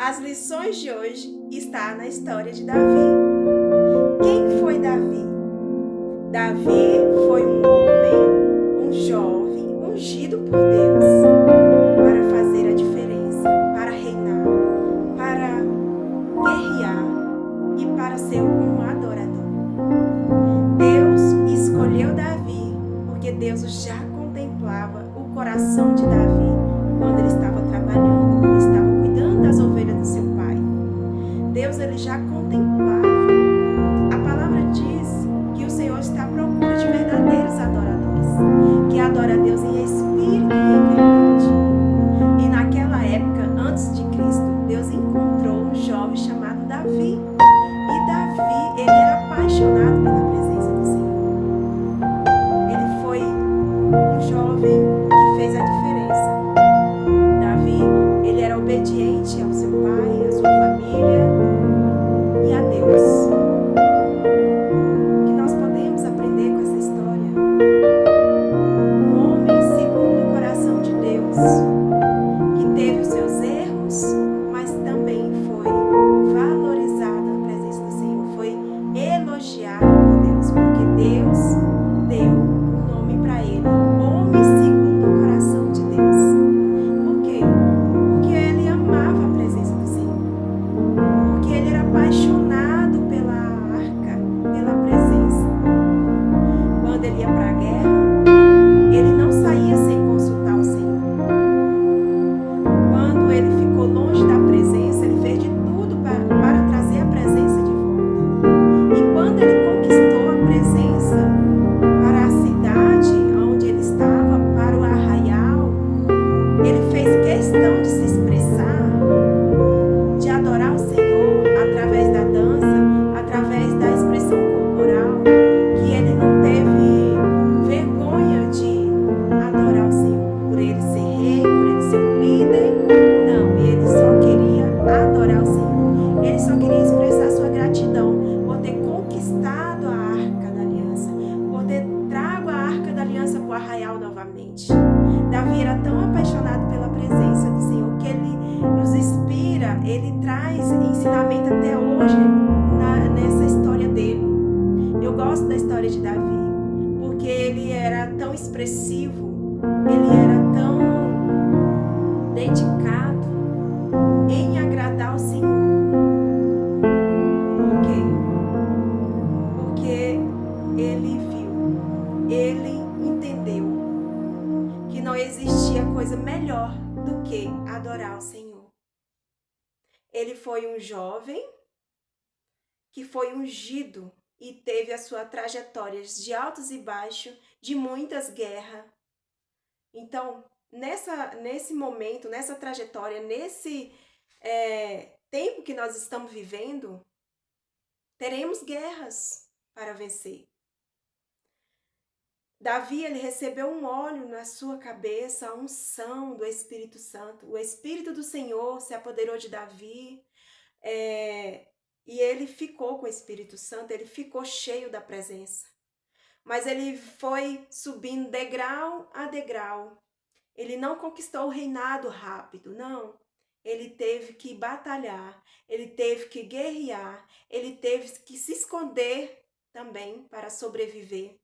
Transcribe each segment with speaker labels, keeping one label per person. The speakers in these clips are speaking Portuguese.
Speaker 1: As lições de hoje estão na história de Davi. Quem foi Davi? Davi foi um homem, um jovem, ungido por Deus para fazer a diferença, para reinar, para guerrear e para ser um adorador. Deus escolheu Davi porque Deus já contemplava o coração de Davi quando ele estava trabalhando, quando ele estava cuidando das ovelhas do seu pai. Deus ele já contemplava. A palavra diz que o Senhor está à procura de verdadeiros adoradores, que adora a Deus em espírito e em verdade. E naquela época, antes de Cristo, Deus encontrou um jovem chamado Davi. E Davi, ele era apaixonado pela presença do Senhor. Ele foi um jovem que fez a diferença. Davi, ele era obediente ao seu pai, à sua família e a Deus. O que nós podemos aprender com essa história? Um homem segundo o coração de Deus, que teve os seus erros, mas também foi valorizado na presença do Senhor, foi elogiado por Deus, porque Deus deu um nome para ele, homem segundo o coração de Deus. Por quê? Porque ele amava a presença do Senhor, porque ele era apaixonado pela arca, pela presença. Quando ele ia para a guerra, ele não saía sem consultar o Senhor. Quando ele ficou longe da presença, ele fez de tudo para trazer a presença de volta. E quando ele conquistou a presença para a cidade onde ele estava, para o arraial, ele fez questão de se expressar, de adorar o Senhor através da dança, através da expressão corporal, que ele não teve vergonha de adorar o Senhor, por ele ser rei, por ele ser um líder. Não, ele só queria adorar o Senhor. Ele só queria expressar sua gratidão por ter conquistado a Arca da Aliança, por ter trago a Arca da Aliança para o arraial novamente. Davi era tão apaixonado pela presença do Senhor que ele nos inspira, ele traz ensinamento até hoje nessa história dele. Eu gosto da história de Davi, porque ele era tão expressivo, ele era tão dedicado em agradar o Senhor. Por quê? Porque ele viu, ele entendeu que não existia coisa melhor do que adorar o Senhor. Ele foi um jovem que foi ungido e teve a sua trajetória de altos e baixos, de muitas guerras. Então, nesse momento, nessa trajetória, nesse tempo que nós estamos vivendo, teremos guerras para vencer. Davi, ele recebeu um óleo na sua cabeça, a unção do Espírito Santo. O Espírito do Senhor se apoderou de Davi, e ele ficou com o Espírito Santo, ele ficou cheio da presença. Mas ele foi subindo degrau a degrau. Ele não conquistou o reinado rápido, não. Ele teve que batalhar, ele teve que guerrear, ele teve que se esconder também para sobreviver.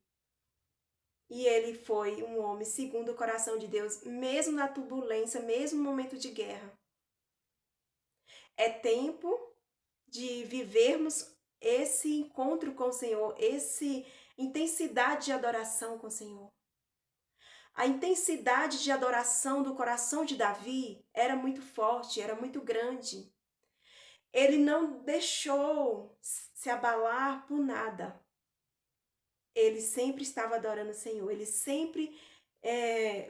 Speaker 1: E ele foi um homem segundo o coração de Deus, mesmo na turbulência, mesmo no momento de guerra. É tempo de vivermos esse encontro com o Senhor, essa intensidade de adoração com o Senhor. A intensidade de adoração do coração de Davi era muito forte, era muito grande. Ele não deixou se abalar por nada. Ele sempre estava adorando o Senhor, ele sempre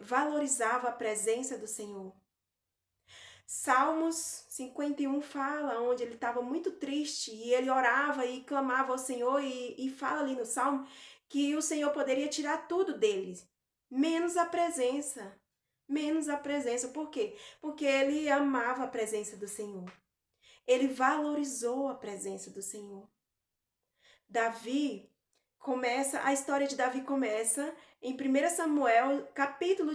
Speaker 1: valorizava a presença do Senhor. Salmos 51 fala, onde ele estava muito triste e ele orava e clamava ao Senhor e fala ali no Salmo que o Senhor poderia tirar tudo dele, menos a presença. Menos a presença. Por quê? Porque ele amava a presença do Senhor. Ele valorizou a presença do Senhor. A história de Davi começa em 1 Samuel, capítulo